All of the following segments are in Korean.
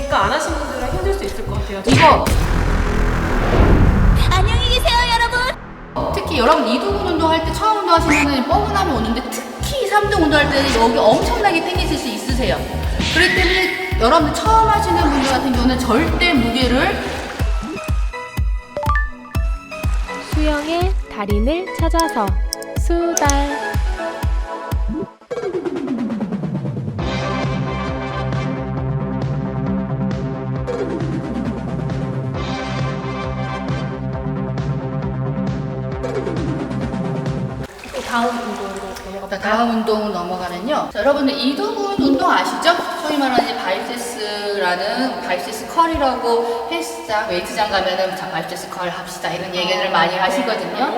있으니까 안 하신 분들은 힘들 수 있을 것 같아요. 이거 안녕히 계세요, 여러분. 특히 여러분 2두 운동할 때 처음 운동하시면 뻐근함이 오는데 특히 3두 운동할 때는 여기 엄청나게 땡기실 수 있으세요. 그렇기 때문에 여러분들 처음 하시는 분들 같은 경우는 절대 무게를 수영의 달인을 찾아서 수달. 다음 운동으로 넘어가. 다음 운동 넘어가면요. 자, 여러분들 이두근 운동 아시죠? 소위 말하는 바이세스라는 바이세스 컬이라고 헬스장, 웨이트장 가면은 자, 바이세스 컬 합시다 이런 얘기를 많이 하시거든요.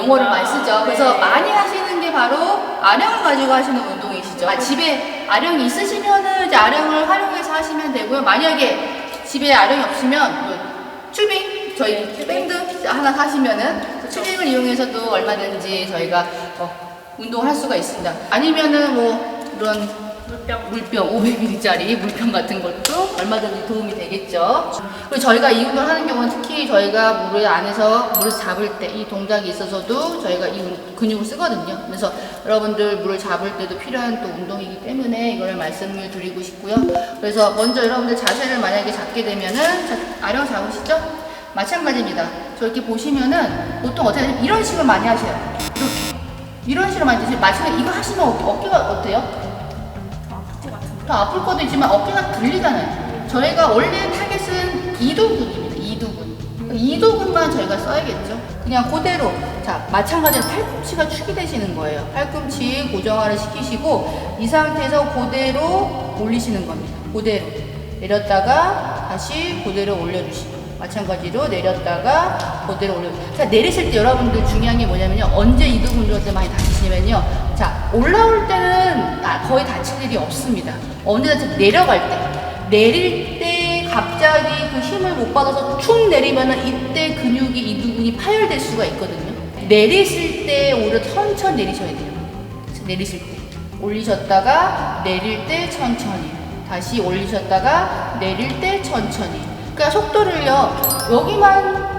용어를 많이 쓰죠. 그래서 많이 하시는 게 바로 아령을 가지고 하시는 운동이시죠. 집에 아령이 있으시면은 이제 아령을 활용해서 하시면 되고요. 만약에 집에 아령이 없으면 튜빙, 저희 밴드 하나 사시면은 튜빙을 이용해서도 얼마든지 저희가 운동을 할 수가 있습니다. 아니면은 뭐 이런 물병 500ml짜리 물병 같은 것도 얼마든지 도움이 되겠죠. 그리고 저희가 이 운동을 하는 경우는 특히 저희가 물을 안에서 물을 잡을 때 이 동작이 있어서도 저희가 이 근육을 쓰거든요. 그래서 여러분들 물을 잡을 때도 필요한 또 운동이기 때문에 이거를 말씀을 드리고 싶고요. 그래서 먼저 여러분들 자세를 만약에 잡게 되면은 아령 잡으시죠? 마찬가지입니다. 저렇게 보시면은 보통 어떻게 하냐면 이런 식으로 많이 하세요. 이런 식으로 많이 드세요. 마찬가지 이거 하시면 어깨가 어때요? 더 아플 것도 있지만 어깨가 들리잖아요. 저희가 원래 타겟은 이두근입니다. 이두근만 저희가 써야겠죠. 그냥 그대로 자 마찬가지로 팔꿈치가 축이 되시는 거예요. 팔꿈치 고정화를 시키시고 이 상태에서 그대로 올리시는 겁니다. 그대로 내렸다가 다시 그대로 올려주시고 마찬가지로 내렸다가 그대로 올려주시고 자 내리실 때 여러분들 중요한 게 뭐냐면요. 언제 이두근 운동할 때 많이 다치시면요. 자 올라올 때는 거의 다칠 일이 없습니다. 언제 다치 내려갈 때 내릴 때 갑자기 그 힘을 못 받아서 축 내리면은 이때 근육이 이두근이 파열될 수가 있거든요. 내리실 때 오히려 천천히 내리셔야 돼요. 내리실 때 올리셨다가 내릴 때 천천히 다시 올리셨다가 내릴 때 천천히. 그러니까 속도를요 여기만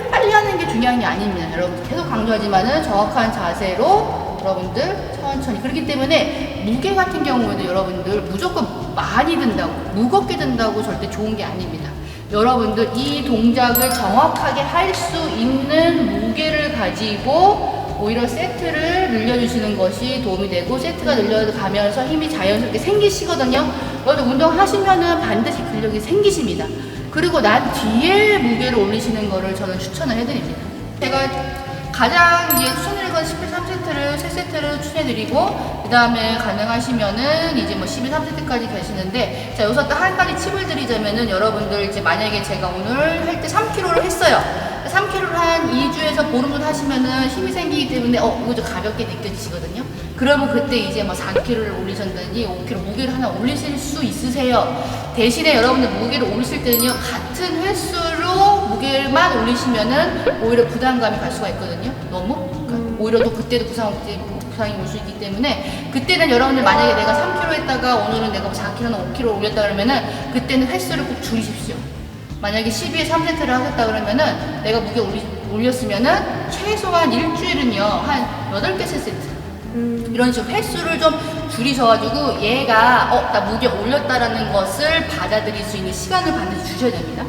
빨리 하는 게 중요한 게 아닙니다. 여러분 계속 강조하지만은 정확한 자세로 여러분들 천천히. 그렇기 때문에 무게 같은 경우에도 여러분들 무조건 많이 든다고 무겁게 든다고 절대 좋은 게 아닙니다. 여러분들 이 동작을 정확하게 할 수 있는 무게를 가지고 오히려 세트를 늘려주시는 것이 도움이 되고 세트가 늘려가면서 힘이 자연스럽게 생기시거든요. 여러분 운동하시면은 반드시 근력이 생기십니다. 그리고 난 뒤에 무게를 올리시는 거를 저는 추천을 해드립니다. 제가 가장 추천드리는 건 11-3세트를 3세트를 추천해드리고 그 다음에 가능하시면은 이제 뭐 12-3세트까지 가시는데 자 여기서 또 한 가지 팁을 드리자면은 여러분들 이제 만약에 제가 오늘 할 때 3kg를 했어요. 3kg를 한 2주에서 보름 정도 하시면은 힘이 생기기 때문에 이거 좀 가볍게 느껴지시거든요. 그러면 그때 이제 뭐 4kg를 올리셨는지 5kg 무게를 하나 올리실 수 있으세요. 대신에 여러분들 무게를 올리실 때는요 같은 횟수로 무게만 올리시면은 오히려 부담감이 갈 수가 있거든요. 너무 오히려 또 그때도 부상이 올 수 있기 때문에 그때는 여러분들 만약에 내가 3kg 했다가 오늘은 내가 4kg나 5kg 올렸다 그러면은 그때는 횟수를 꼭 줄이십시오. 만약에 12에 3세트를 하셨다 그러면은 내가 무게 올렸으면은 최소한 일주일은요 한 8개 세트 이런 식으로 횟수를 좀 줄이셔가지고 얘가 나 무게 올렸다라는 것을 받아들일 수 있는 시간을 반드시 주셔야 됩니다.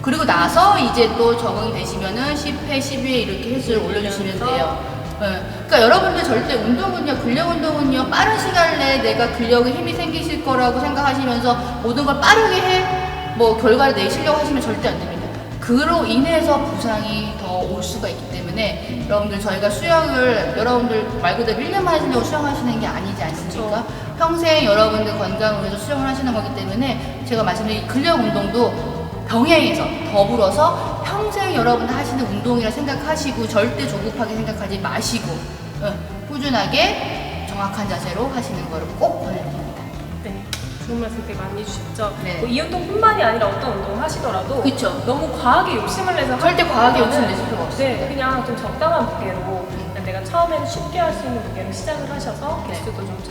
그리고 나서 이제 또 적응이 되시면은 10회, 12회 이렇게 횟수를 올려주시면 돼요. 그러니까 여러분들 절대 운동은요, 근력 운동은요, 빠른 시간 내에 내가 근력에 힘이 생기실 거라고 생각하시면서 모든 걸 빠르게 뭐 결과를 내시려고 하시면 절대 안 됩니다. 그로 인해서 부상이 더 올 수가 있기 때문에 여러분들 저희가 수영을 여러분들 말 그대로 1년만 하시려고 수영하시는 게 아니지 않습니까? 평생 여러분들 건강을 위해서 수영을 하시는 거기 때문에 제가 말씀드린 근력 운동도 병행해서 더불어서 평생 여러분들 하시는 운동이라 생각하시고 절대 조급하게 생각하지 마시고 꾸준하게 정확한 자세로 하시는 거를 꼭 권해드립니다. 네, 좋은 말씀 되게 많이 해주셨죠. 네. 뭐 이 운동뿐만이 아니라 어떤 운동을 하시더라도 그쵸. 너무 과하게 욕심을 내서 절대 과하게 욕심 내실 필요가 없어요. 네, 그냥 좀 적당한 무게로 내가 처음에는 쉽게 할 수 있는 무게로 시작을 하셔서 개수도 좀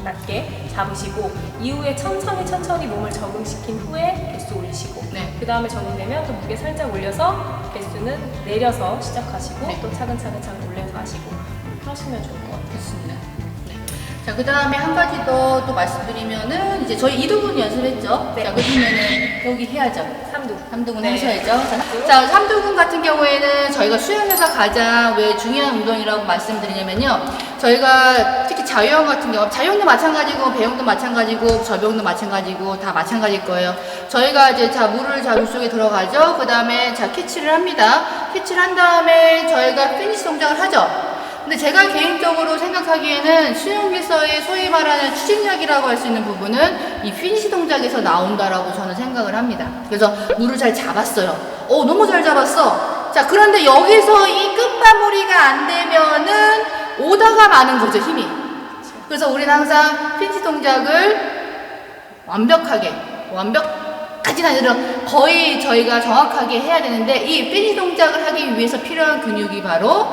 낮게 잡으시고 이후에 천천히 몸을 적응시킨 후에 개수 올리시고 네. 그 다음에 적응되면 또 무게 살짝 올려서 개수는 내려서 시작하시고 네. 또 차근차근 올려서 하시고 이렇게 하시면 좋을 것 같아요. 좋습니다. 네. 자, 그 다음에 한 가지 더 또 말씀드리면은 이제 저희 이두근 연습했죠? 네. 자, 그러면은 여기 해야죠. 삼두근 네. 하셔야죠. 자, 삼두근 같은 경우에는 저희가 수영에서 가장 왜 중요한 운동이라고 말씀드리냐면요. 저희가 특히 자유형 같은 경우, 자유형도 마찬가지고, 배영도 마찬가지고, 접영도 마찬가지고, 다 마찬가지일 거예요. 저희가 이제 자, 물을 자, 물속에 들어가죠. 그 다음에 자, 캐치를 합니다. 캐치를 한 다음에 저희가 피니시 동작을 하죠. 근데 제가 개인적으로 생각하기에는 수영에서의 소위 말하는 추진력이라고 할 수 있는 부분은 이 피니시 동작에서 나온다라고 저는 생각을 합니다. 그래서 물을 잘 잡았어요. 너무 잘 잡았어. 자, 그런데 여기서 이 끝마무리가 안 되면은 오다가 마는 거죠, 힘이. 그래서 우리는 항상 피니시 동작을 완벽하지는 아니라 거의 저희가 정확하게 해야 되는데 이 피니시 동작을 하기 위해서 필요한 근육이 바로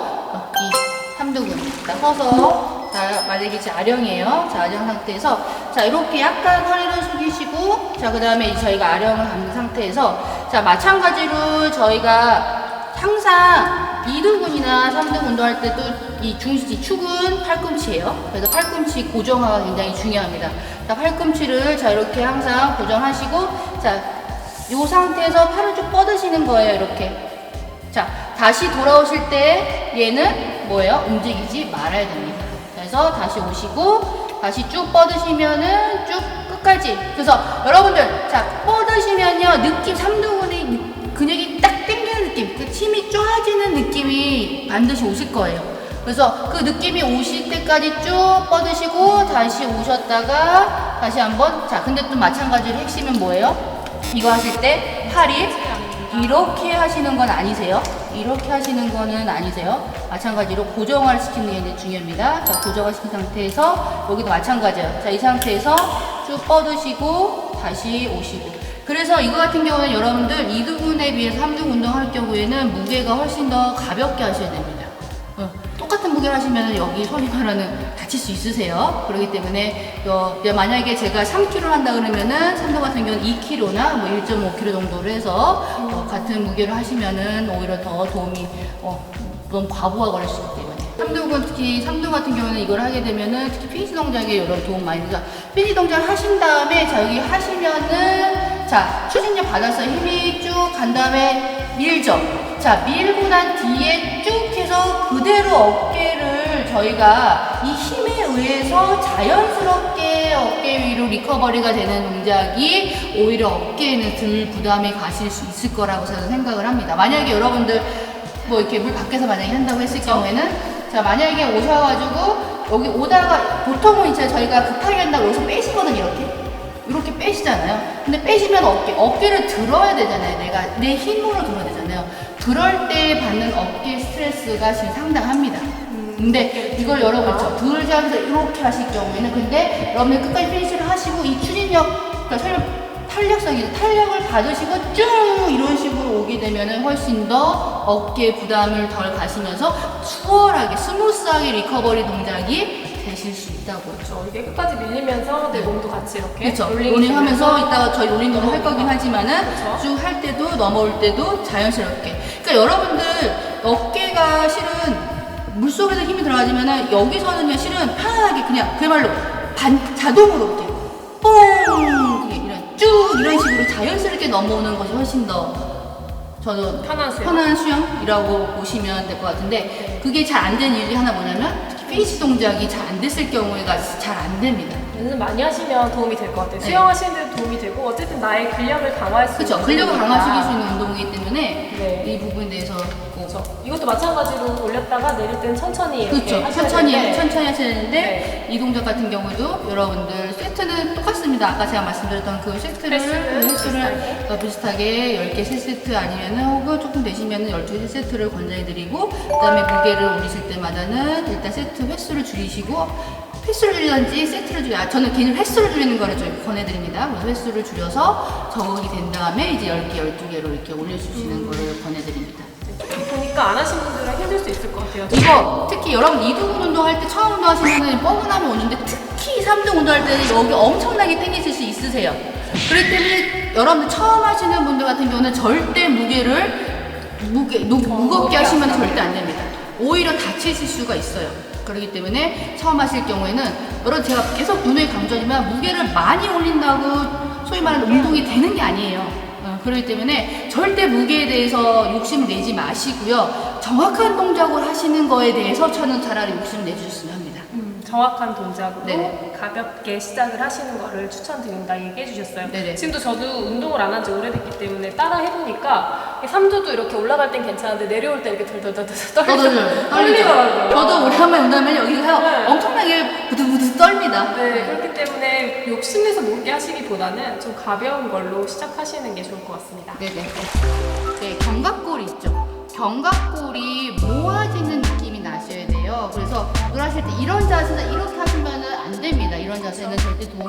이 삼두근. 자, 서서, 자, 만약에 제 아령이에요. 자, 아령 상태에서, 자, 이렇게 약간 허리를 숙이시고, 자, 그 다음에 저희가 아령을 잡는 상태에서, 자, 마찬가지로 저희가 항상 이두근이나 삼두근 운동할 때도 이 축은 팔꿈치예요. 그래서 팔꿈치 고정화가 굉장히 중요합니다. 자, 팔꿈치를 자, 이렇게 항상 고정하시고, 자, 이 상태에서 팔을 쭉 뻗으시는 거예요. 이렇게. 자, 다시 돌아오실 때 얘는 뭐예요? 움직이지 말아야 됩니다. 그래서 다시 오시고 다시 쭉 뻗으시면은 쭉 끝까지. 그래서 여러분들 자, 뻗으시면요 느낌 삼두근이 근육이 딱 당기는 느낌, 그 힘이 쫙지는 느낌이 반드시 오실 거예요. 그래서 그 느낌이 오실 때까지 쭉 뻗으시고 다시 오셨다가 다시 한번. 자, 근데 또 마찬가지로 핵심은 뭐예요? 이거 하실 때 팔이 이렇게 하시는 건 아니세요. 이렇게 하시는 거는 아니세요. 마찬가지로 고정을 시키는 게 이제 중요합니다. 자, 고정을 시킨 상태에서 여기도 마찬가지예요. 자, 이 상태에서 쭉 뻗으시고 다시 오시고. 그래서 이거 같은 경우는 여러분들 이두근에 비해서 삼두근 운동할 경우에는 무게가 훨씬 더 가볍게 하셔야 됩니다. 똑같은 무게를 하시면 여기 소위 말하는 다칠 수 있으세요. 그렇기 때문에 만약에 제가 3kg를 한다 그러면은 삼두 같은 경우는 2kg나 뭐 1.5kg 정도로 해서 같은 무게를 하시면은 오히려 더 도움이 너무 과부하 걸릴 수 있기 때문에 삼두근 특히 삼두 같은 경우는 이걸 하게 되면은 특히 피니시 동작에 여러 도움 많이 되죠. 피니시 동작을 하신 다음에 자 여기 하시면은 자 추진력 받아서 힘이 쭉 간 다음에 밀죠. 자, 밀고 난 뒤에 쭉 해서 그대로 어깨를 저희가 이 힘에 의해서 자연스럽게 어깨 위로 리커버리가 되는 동작이 오히려 어깨에는 덜 부담이 가실 수 있을 거라고 저는 생각을 합니다. 만약에 여러분들 뭐 이렇게 물 밖에서 만약에 한다고 했을 경우에는 자, 만약에 오셔가지고 여기 오다가 보통은 이제 저희가 급하게 한다고 여기서 빼시거든요, 이렇게 빼시잖아요. 근데 빼시면 어깨를 들어야 되잖아요. 내 힘으로 들어야 되잖아요. 그럴 때 받는 어깨 스트레스가 지금 상당합니다. 근데 이걸 여러분 들지 않아서 이렇게 하실 경우에는 근데 여러분이 끝까지 피니시를 하시고 이 추진력, 그러니까 탄력을 받으시고 쭉 이런 식으로 오게 되면은 훨씬 더 어깨 부담을 덜 가시면서 수월하게 스무스하게 리커버리 동작이 되실 수 있다고. 그렇죠. 이게 끝까지 밀리면서 내 몸도 같이 이렇게 그렇죠. 롤링하면서 이따가 저희 롤링도 할 거긴 하지만은 그렇죠. 쭉 할 때도 넘어올 때도 자연스럽게. 그러니까 여러분들 어깨가 실은 물속에서 힘이 들어가지만은 여기서는 실은 편안하게 그냥 그야말로 자동으로 이렇게 뽕 이런 식으로 자연스럽게 넘어오는 것이 훨씬 더 저도 편한 수영이라고 보시면 될 것 같은데 그게 잘 안 되는 이유 중에 하나 뭐냐면 특히 피니시 동작이 잘 안 됐을 경우가 잘 안 됩니다. 연습 많이 하시면 도움이 될 것 같아요. 네. 수영하시는 데도 도움이 되고 어쨌든 나의 근력을 강화할 수 있는 그렇죠. 근력을 운동이니까. 강화시킬 수 있는 운동이기 때문에 네. 이 부분에 대해서 그렇죠. 이것도 마찬가지로 올렸다가 내릴 때는 천천히 이렇게 그렇죠. 하셔야 천천히 되는데 하셔야 되는데 네. 이 동작 같은 경우도 여러분들 세트는 똑같습니다. 아까 제가 말씀드렸던 그 횟수를 비슷하게 10개 3세트 아니면은 혹은 조금 되시면은 12개 세트를 권장해드리고 그다음에 무게를 올리실 때마다는 일단 세트 횟수를 줄이시고 횟수를 줄이든지 세트를 저는 개인 횟수를 줄이는 거를 좀 권해드립니다. 그래서 횟수를 줄여서 적응이 된 다음에 이제 10개, 12개로 이렇게 올려주시는 거를 권해드립니다. 보니까 보니까 안 하신 분들은 힘들 수 있을 것 같아요. 이거 특히 여러분 2등 운동할 때 처음 운동하시면은 뻐근함이 오는데 특히 3등 운동할 때는 여기 엄청나게 땡기실 수 있으세요. 그렇기 때문에 여러분들 처음 하시는 분들 같은 경우는 절대 무겁게 하시면 절대 안 됩니다. 오히려 다치실 수가 있어요. 그렇기 때문에 처음 하실 경우에는 여러분 제가 계속 분명히 강조하지만 무게를 많이 올린다고 소위 말하는 운동이 되는 게 아니에요. 그렇기 때문에 절대 무게에 대해서 욕심을 내지 마시고요. 정확한 동작을 하시는 거에 대해서 저는 차라리 욕심을 내주셨으면 합니다. 정확한 동작으로 네네. 가볍게 시작을 하시는 거를 추천드린다 얘기해 주셨어요. 네네. 지금도 저도 운동을 안 한 지 오래됐기 때문에 따라 해보니까 3조도 이렇게 올라갈 땐 괜찮은데 내려올 때 이렇게 덜덜덜 떨리더라고요. 저도 오래간만에 운동하면 여기가 네. 엄청나게 부들부들 떨립니다. 네, 그렇기 때문에 욕심내서 무겁게 하시기보다는 좀 가벼운 걸로 시작하시는 게 좋을 것 같습니다. 네네. 네, 견갑골이 있죠. 견갑골이 모아지는 느낌이 나셔야 돼요. 그래서 그걸 하실 때 이런 자세는 이렇게 하시면 안 됩니다. 이런 자세는 절대 도움이